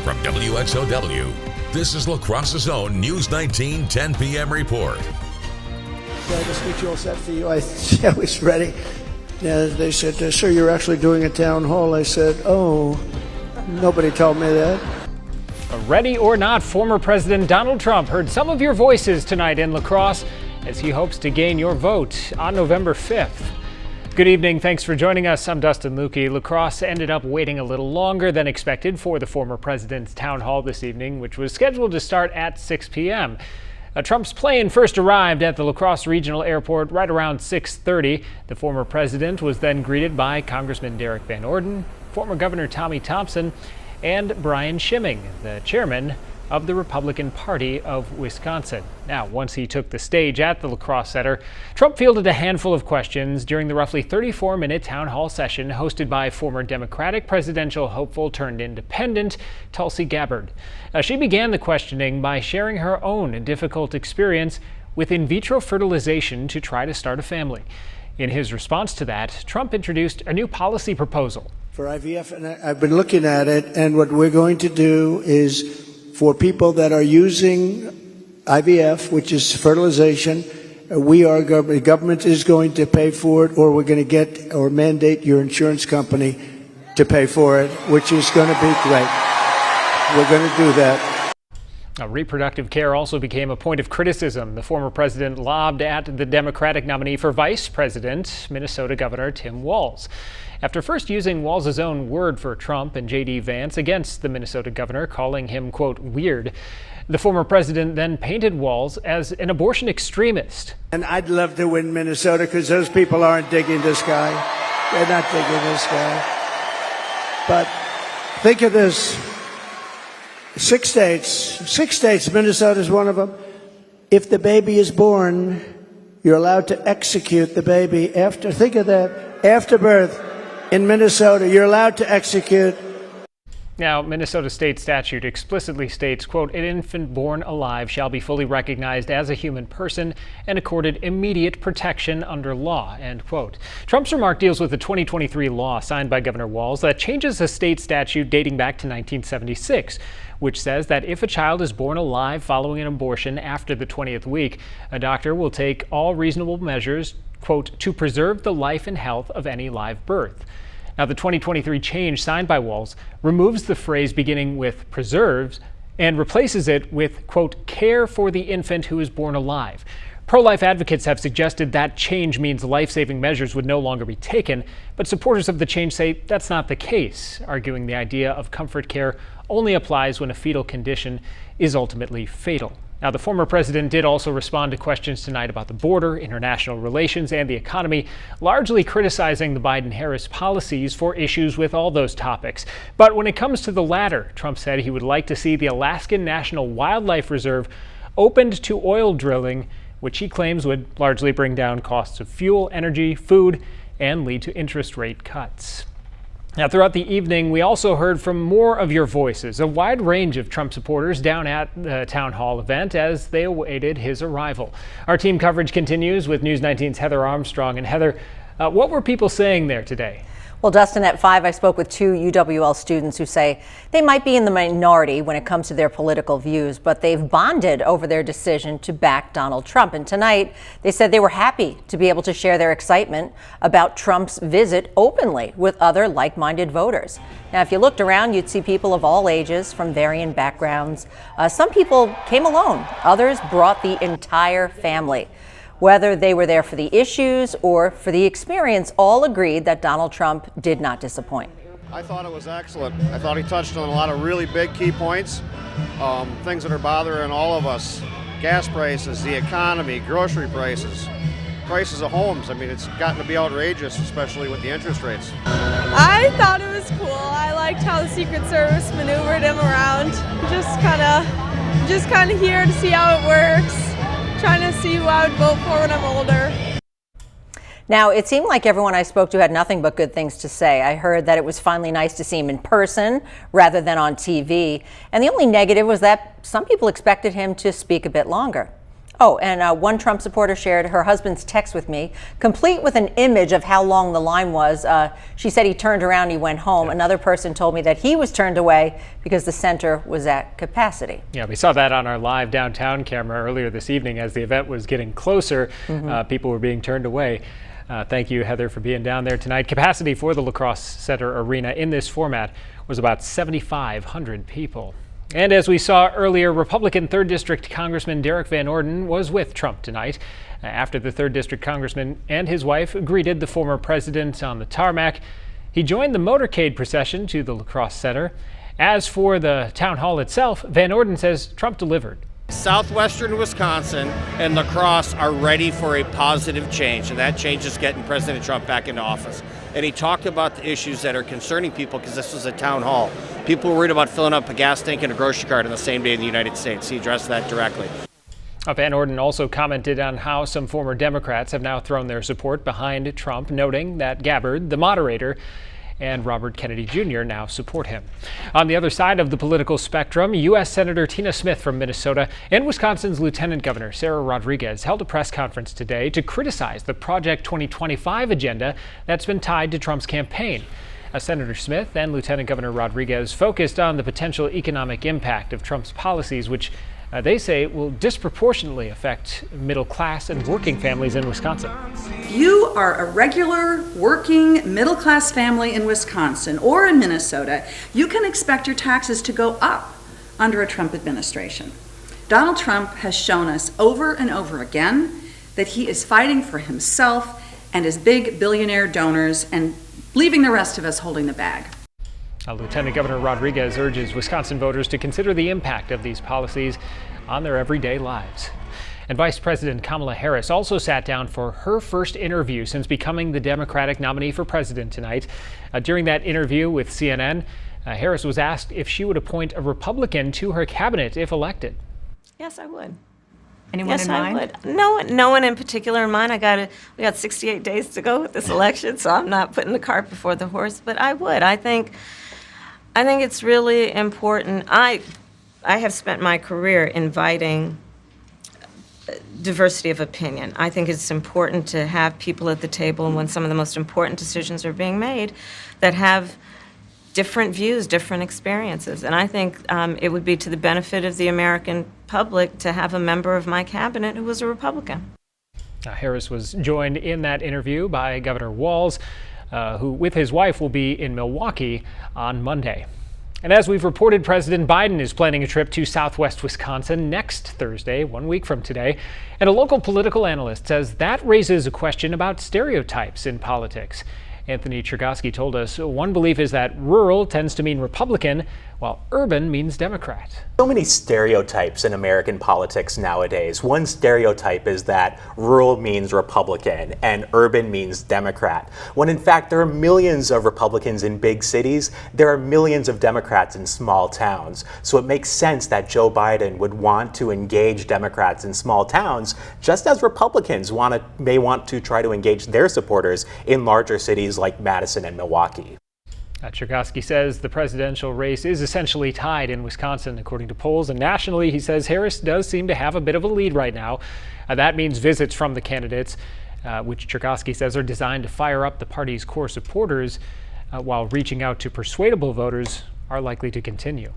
From WXOW, this is La Crosse's own News 19 10 p.m. report. I just get you all set for you. I was ready. Yeah, they said, sir, you're actually doing a town hall. I said, oh, nobody told me that. Ready or not, former President Donald Trump heard some of your voices tonight in La Crosse as he hopes to gain your vote on November 5th. Good evening. Thanks for joining us. I'm Dustin Lukey. La Crosse ended up waiting a little longer than expected for the former president's town hall this evening, which was scheduled to start at 6 p.m. Trump's plane first arrived at the La Crosse Regional Airport right around 6:30. The former president was then greeted by Congressman Derek Van Ordon, former Governor Tommy Thompson, and Brian Schimming, the chairman of the Republican Party of Wisconsin. Now, once he took the stage at the La Crosse Center, Trump fielded a handful of questions during the roughly 34-minute town hall session hosted by former Democratic presidential hopeful turned independent Tulsi Gabbard. She began the questioning by sharing her own difficult experience with in vitro fertilization to try to start a family. In his response to that, Trump introduced a new policy proposal for IVF, and I've been looking at it, and what we're going to do is for people that are using IVF, which is fertilization, the government is going to pay for it, or we're going to get or mandate your insurance company to pay for it, which is going to be great. We're going to do that. Reproductive care also became a point of criticism. The former president lobbed at the Democratic nominee for vice president, Minnesota Governor Tim Walz. After first using Walz's own word for Trump and J.D. Vance against the Minnesota governor, calling him, quote, weird, the former president then painted Walz as an abortion extremist. And I'd love to win Minnesota because those people aren't digging this guy. They're not digging this guy. But think of this. 6 states, Minnesota's one of them. If the baby is born, you're allowed to execute the baby after, think of that, after birth. In Minnesota, you're allowed to execute. Now, Minnesota state statute explicitly states, quote, an infant born alive shall be fully recognized as a human person and accorded immediate protection under law, end quote. Trump's remark deals with the 2023 law signed by Governor Walz that changes a state statute dating back to 1976, which says that if a child is born alive following an abortion after the 20th week, a doctor will take all reasonable measures, quote, to preserve the life and health of any live birth. Now, the 2023 change signed by Walz removes the phrase beginning with preserves and replaces it with, quote, care for the infant who is born alive. Pro-life advocates have suggested that change means life-saving measures would no longer be taken, but supporters of the change say that's not the case, arguing the idea of comfort care only applies when a fetal condition is ultimately fatal. Now, the former president did also respond to questions tonight about the border, international relations, and the economy, largely criticizing the Biden-Harris policies for issues with all those topics. But when it comes to the latter, Trump said he would like to see the Alaskan National Wildlife Reserve opened to oil drilling, which he claims would largely bring down costs of fuel, energy, food, and lead to interest rate cuts. Now, throughout the evening, we also heard from more of your voices, a wide range of Trump supporters down at the town hall event as they awaited his arrival. Our team coverage continues with News 19's Heather Armstrong. And Heather, what were people saying there today? Well, Dustin, at 5, I spoke with 2 UWL students who say they might be in the minority when it comes to their political views, but they've bonded over their decision to back Donald Trump. And tonight, they said they were happy to be able to share their excitement about Trump's visit openly with other like-minded voters. Now, if you looked around, you'd see people of all ages from varying backgrounds. Some people came alone. Others brought the entire family. Whether they were there for the issues or for the experience, all agreed that Donald Trump did not disappoint. I thought it was excellent. I thought he touched on a lot of really big key points, things that are bothering all of us. Gas prices, the economy, grocery prices, prices of homes. I mean, it's gotten to be outrageous, especially with the interest rates. I thought it was cool. I liked how the Secret Service maneuvered him around. Just kind of here to see how it works. Trying to see who I would vote for when I'm older. Now, it seemed like everyone I spoke to had nothing but good things to say. I heard that it was finally nice to see him in person rather than on TV. And the only negative was that some people expected him to speak a bit longer. Oh, and one Trump supporter shared her husband's text with me, complete with an image of how long the line was. She said he turned around, he went home. Yeah. Another person told me that he was turned away because the center was at capacity. Yeah, we saw that on our live downtown camera earlier this evening as the event was getting closer. People were being turned away. Thank you, Heather, for being down there tonight. Capacity for the La Crosse Center Arena in this format was about 7,500 people. And as we saw earlier, Republican 3rd District Congressman Derek Van Orden was with Trump tonight after the 3rd District Congressman and his wife greeted the former president on the tarmac. He joined the motorcade procession to the La Crosse Center. As for the town hall itself, Van Orden says Trump delivered. Southwestern Wisconsin and La Crosse are ready for a positive change, and that change is getting President Trump back into office. And he talked about the issues that are concerning people because this was a town hall. People were worried about filling up a gas tank and a grocery cart on the same day in the United States. He addressed that directly. Van Orden also commented on how some former Democrats have now thrown their support behind Trump, noting that Gabbard, the moderator, and Robert Kennedy Jr. now support him. On the other side of the political spectrum, U.S. Senator Tina Smith from Minnesota and Wisconsin's Lieutenant Governor Sarah Rodriguez held a press conference today to criticize the Project 2025 agenda that's been tied to Trump's campaign. Senator Smith and Lieutenant Governor Rodriguez focused on the potential economic impact of Trump's policies, which they say will disproportionately affect middle class and working families in Wisconsin. You are a regular working middle class family in Wisconsin or in Minnesota, you can expect your taxes to go up under a Trump administration. Donald Trump has shown us over and over again that he is fighting for himself and his big billionaire donors and leaving the rest of us holding the bag. Lieutenant Governor Rodriguez urges Wisconsin voters to consider the impact of these policies on their everyday lives. And Vice President Kamala Harris also sat down for her first interview since becoming the Democratic nominee for president tonight. During that interview with CNN, Harris was asked if she would appoint a Republican to her cabinet if elected. Yes, I would. Anyone in mind? Yes, I would. No one in particular in mind. We got 68 days to go with this election, so I'm not putting the cart before the horse, but I would. I think it's really important. I have spent my career inviting diversity of opinion. I think it's important to have people at the table when some of the most important decisions are being made that have different views, different experiences. And I think it would be to the benefit of the American public to have a member of my cabinet who was a Republican. Harris was joined in that interview by Governor Walz, who with his wife will be in Milwaukee on Monday. And as we've reported, President Biden is planning a trip to southwest Wisconsin next Thursday, 1 week from today. And a local political analyst says that raises a question about stereotypes in politics. Anthony Chergosky told us one belief is that rural tends to mean Republican, while urban means Democrat. So many stereotypes in American politics nowadays. One stereotype is that rural means Republican and urban means Democrat, when in fact there are millions of Republicans in big cities, there are millions of Democrats in small towns. So it makes sense that Joe Biden would want to engage Democrats in small towns, just as Republicans may want to try to engage their supporters in larger cities like Madison and Milwaukee. Chergosky says the presidential race is essentially tied in Wisconsin, according to polls. And nationally, he says Harris does seem to have a bit of a lead right now. That means visits from the candidates, which Chergosky says are designed to fire up the party's core supporters, while reaching out to persuadable voters are likely to continue.